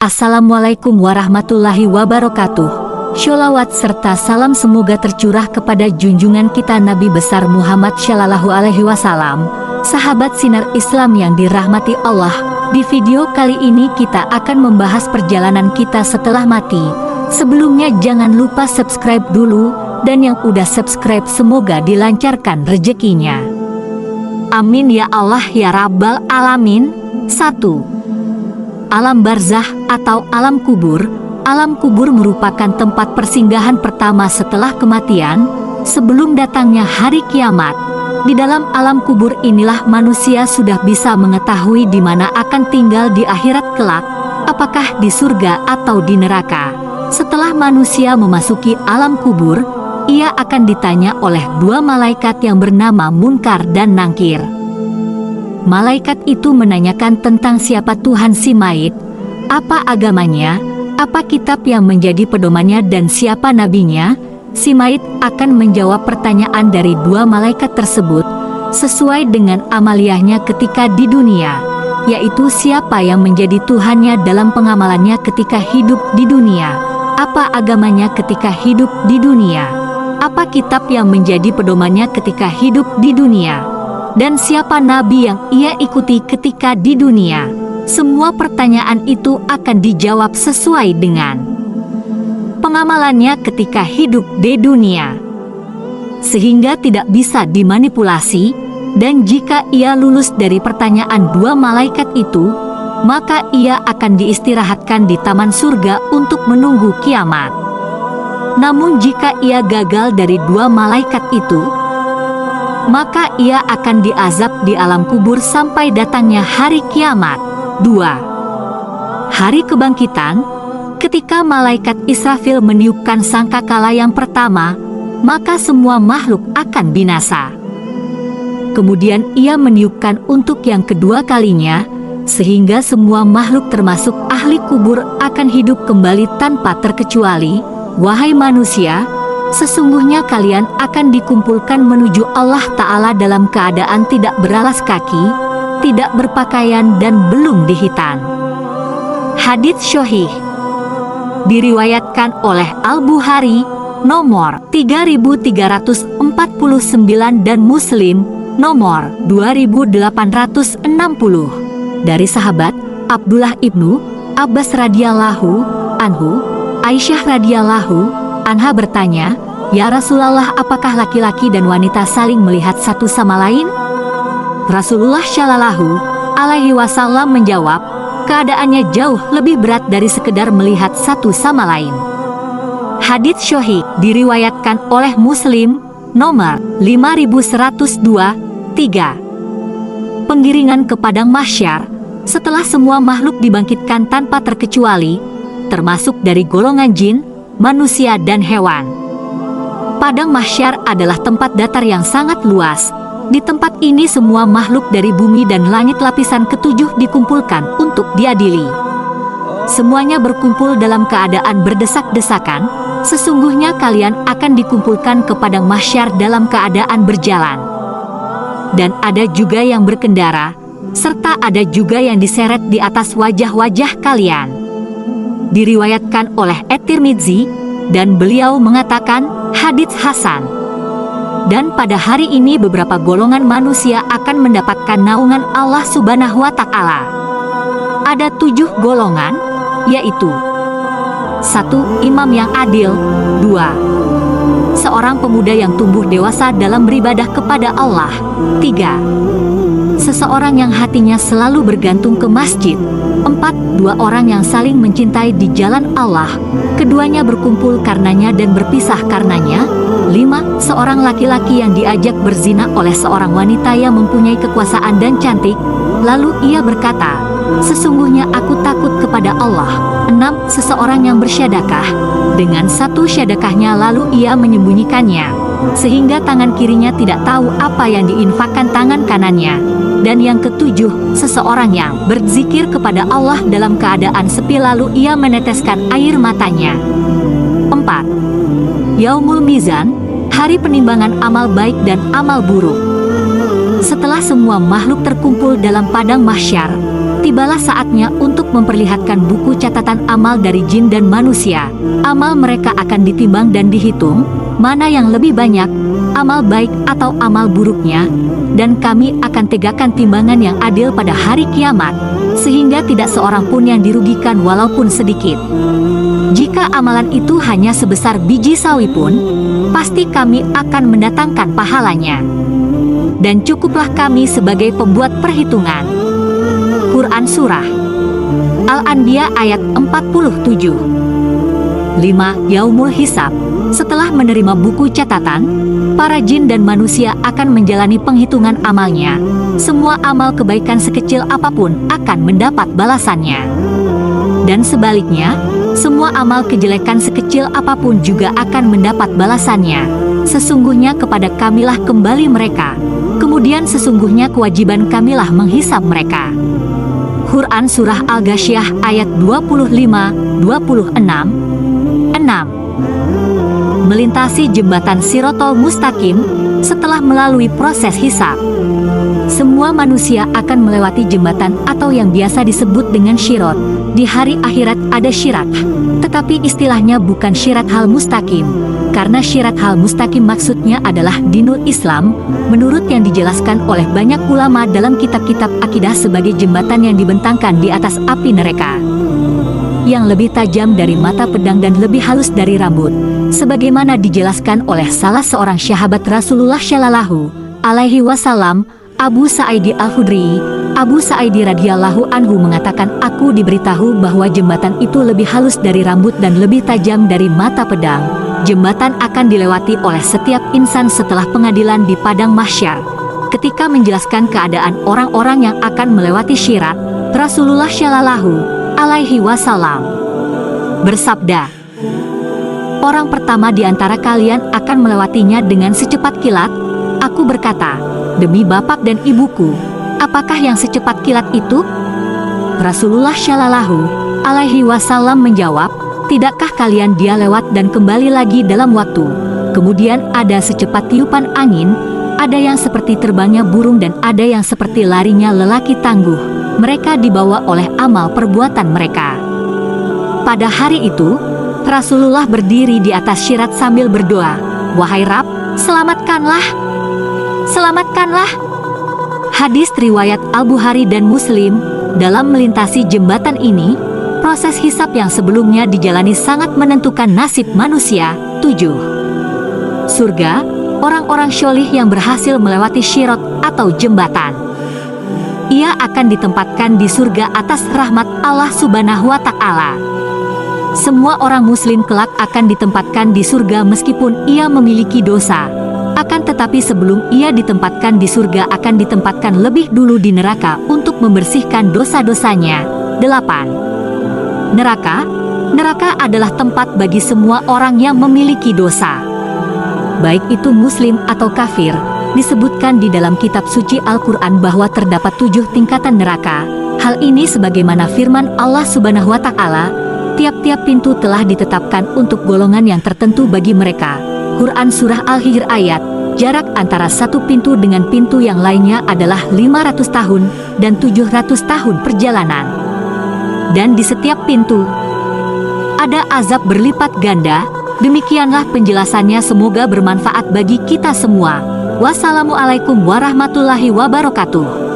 Assalamualaikum warahmatullahi wabarakatuh. Sholawat serta salam semoga tercurah kepada junjungan kita Nabi besar Muhammad Shallallahu Alaihi Wasallam. Sahabat sinar Islam yang dirahmati Allah, di video kali ini kita akan membahas perjalanan kita setelah mati. Sebelumnya jangan lupa subscribe dulu, dan yang udah subscribe semoga dilancarkan rezekinya. Amin ya Allah ya Rabbal Alamin. 1. Alam barzah atau alam kubur. Alam kubur merupakan tempat persinggahan pertama setelah kematian, sebelum datangnya hari kiamat. Di dalam alam kubur inilah manusia sudah bisa mengetahui di mana akan tinggal di akhirat kelak, apakah di surga atau di neraka. Setelah manusia memasuki alam kubur, ia akan ditanya oleh dua malaikat yang bernama Munkar dan Nangkir. Malaikat itu menanyakan tentang siapa Tuhan si mayit, apa agamanya, apa kitab yang menjadi pedomannya dan siapa nabinya. Si mayit akan menjawab pertanyaan dari dua malaikat tersebut sesuai dengan amaliyahnya ketika di dunia, yaitu siapa yang menjadi Tuhannya dalam pengamalannya ketika hidup di dunia, apa agamanya ketika hidup di dunia, apa kitab yang menjadi pedomannya ketika hidup di dunia, dan siapa nabi yang ia ikuti ketika di dunia. Semua pertanyaan itu akan dijawab sesuai dengan pengamalannya ketika hidup di dunia, sehingga tidak bisa dimanipulasi. Dan jika ia lulus dari pertanyaan dua malaikat itu, maka ia akan diistirahatkan di taman surga untuk menunggu kiamat. Namun jika ia gagal dari dua malaikat itu, maka ia akan diazab di alam kubur sampai datangnya hari kiamat. 2. Hari kebangkitan. Ketika malaikat Israfil meniupkan sangkakala yang pertama, maka semua makhluk akan binasa. Kemudian ia meniupkan untuk yang kedua kalinya, sehingga semua makhluk termasuk ahli kubur akan hidup kembali tanpa terkecuali. Wahai manusia, sesungguhnya kalian akan dikumpulkan menuju Allah Ta'ala dalam keadaan tidak beralas kaki, tidak berpakaian dan belum dihitan. Hadits Sahih diriwayatkan oleh Al-Bukhari nomor 3349 dan Muslim nomor 2860 dari sahabat Abdullah ibnu Abbas radhiyallahu anhu. Aisyah radhiyallahu anha bertanya, "Ya Rasulullah, apakah laki-laki dan wanita saling melihat satu sama lain?" Rasulullah Shallallahu Alaihi Wasallam menjawab, keadaannya jauh lebih berat dari sekedar melihat satu sama lain. Hadits Sahih diriwayatkan oleh Muslim nomor 5102. 3. Penggiringan ke padang mahsyar. Setelah semua makhluk dibangkitkan tanpa terkecuali, termasuk dari golongan jin, manusia dan hewan. Padang mahsyar adalah tempat datar yang sangat luas. Di tempat ini semua makhluk dari bumi dan langit lapisan ketujuh dikumpulkan untuk diadili. Semuanya berkumpul dalam keadaan berdesak-desakan. Sesungguhnya kalian akan dikumpulkan ke padang mahsyar dalam keadaan berjalan. Dan ada juga yang berkendara, serta ada juga yang diseret di atas wajah-wajah kalian. Diriwayatkan oleh At-Tirmidzi, dan beliau mengatakan hadits hasan. Dan pada hari ini beberapa golongan manusia akan mendapatkan naungan Allah Subhanahu wa Ta'ala. Ada 7 golongan, yaitu 1. Imam yang adil. 2. Seorang pemuda yang tumbuh dewasa dalam beribadah kepada Allah. 3. Seseorang yang hatinya selalu bergantung ke masjid. 4. Dua orang yang saling mencintai di jalan Allah, keduanya berkumpul karenanya dan berpisah karenanya. 5. Seorang laki-laki yang diajak berzina oleh seorang wanita yang mempunyai kekuasaan dan cantik, lalu ia berkata, "Sesungguhnya aku takut kepada Allah." 6. Seseorang yang bersyadakah dengan satu syadakahnya lalu ia menyembunyikannya, sehingga tangan kirinya tidak tahu apa yang diinfakkan tangan kanannya. Dan yang ketujuh, seseorang yang berzikir kepada Allah dalam keadaan sepi lalu ia meneteskan air matanya. 4. Yaumul Mizan, hari penimbangan amal baik dan amal buruk. Setelah semua makhluk terkumpul dalam padang mahsyar, tibalah saatnya untuk memperlihatkan buku catatan amal dari jin dan manusia. Amal mereka akan ditimbang dan dihitung, mana yang lebih banyak, amal baik atau amal buruknya, dan kami akan tegakkan timbangan yang adil pada hari kiamat, sehingga tidak seorang pun yang dirugikan walaupun sedikit. Jika amalan itu hanya sebesar biji sawi pun, pasti kami akan mendatangkan pahalanya. Dan cukuplah kami sebagai pembuat perhitungan. Quran Surah Al-Anbiya ayat 47. 5. Yaumul Hisab. Setelah menerima buku catatan, para jin dan manusia akan menjalani penghitungan amalnya. Semua amal kebaikan sekecil apapun akan mendapat balasannya. Dan sebaliknya, semua amal kejelekan sekecil apapun juga akan mendapat balasannya. Sesungguhnya kepada kamilah kembali mereka. Kemudian sesungguhnya kewajiban kamilah menghisab mereka. Quran Surah Al-Ghasyiyah ayat 25-26. 6. Melintasi jembatan Shirotol Mustaqim setelah melalui proses hisab. Semua manusia akan melewati jembatan atau yang biasa disebut dengan Shirot. Di hari akhirat ada syirat, tetapi istilahnya bukan syirat hal mustaqim, karena syirat hal mustaqim maksudnya adalah dinul Islam, menurut yang dijelaskan oleh banyak ulama dalam kitab-kitab akidah sebagai jembatan yang dibentangkan di atas api neraka, yang lebih tajam dari mata pedang dan lebih halus dari rambut, sebagaimana dijelaskan oleh salah seorang sahabat Rasulullah Shallallahu Alaihi Wasallam, Abu Sa'idi Al-Khudri. Abu Sa'idi radhiyallahu anhu mengatakan, aku diberitahu bahwa jembatan itu lebih halus dari rambut dan lebih tajam dari mata pedang. Jembatan akan dilewati oleh setiap insan setelah pengadilan di padang mahsyar. Ketika menjelaskan keadaan orang-orang yang akan melewati syirat, Rasulullah Shallallahu Alaihi Wasallam bersabda, orang pertama di antara kalian akan melewatinya dengan secepat kilat. Aku berkata, demi bapak dan ibuku, apakah yang secepat kilat itu? Rasulullah Shallallahu Alaihi Wasallam menjawab, tidakkah kalian dia lewat dan kembali lagi dalam waktu? Kemudian ada secepat tiupan angin, ada yang seperti terbangnya burung dan ada yang seperti larinya lelaki tangguh. Mereka dibawa oleh amal perbuatan mereka. Pada hari itu, Rasulullah berdiri di atas syirat sambil berdoa, wahai Rabb, selamatkanlah. Selamatkanlah. Hadis riwayat Al-Bukhari dan Muslim. Dalam melintasi jembatan ini, proses hisab yang sebelumnya dijalani sangat menentukan nasib manusia. 7. Surga, orang-orang syolih yang berhasil melewati syirat atau jembatan. Ia akan ditempatkan di surga atas rahmat Allah Subhanahu wa Ta'ala. Semua orang muslim kelak akan ditempatkan di surga meskipun ia memiliki dosa. Akan tetapi sebelum ia ditempatkan di surga akan ditempatkan lebih dulu di neraka untuk membersihkan dosa-dosanya. 8. Neraka. Neraka adalah tempat bagi semua orang yang memiliki dosa, baik itu muslim atau kafir. Disebutkan di dalam kitab suci Al-Quran bahwa terdapat 7 tingkatan neraka. Hal ini sebagaimana firman Allah Subhanahu wa Ta'ala, tiap-tiap pintu telah ditetapkan untuk golongan yang tertentu bagi mereka. Quran Surah Al-Hijr ayat, jarak antara satu pintu dengan pintu yang lainnya adalah 500 tahun dan 700 tahun perjalanan. Dan di setiap pintu ada azab berlipat ganda. Demikianlah penjelasannya, semoga bermanfaat bagi kita semua. Wassalamualaikum warahmatullahi wabarakatuh.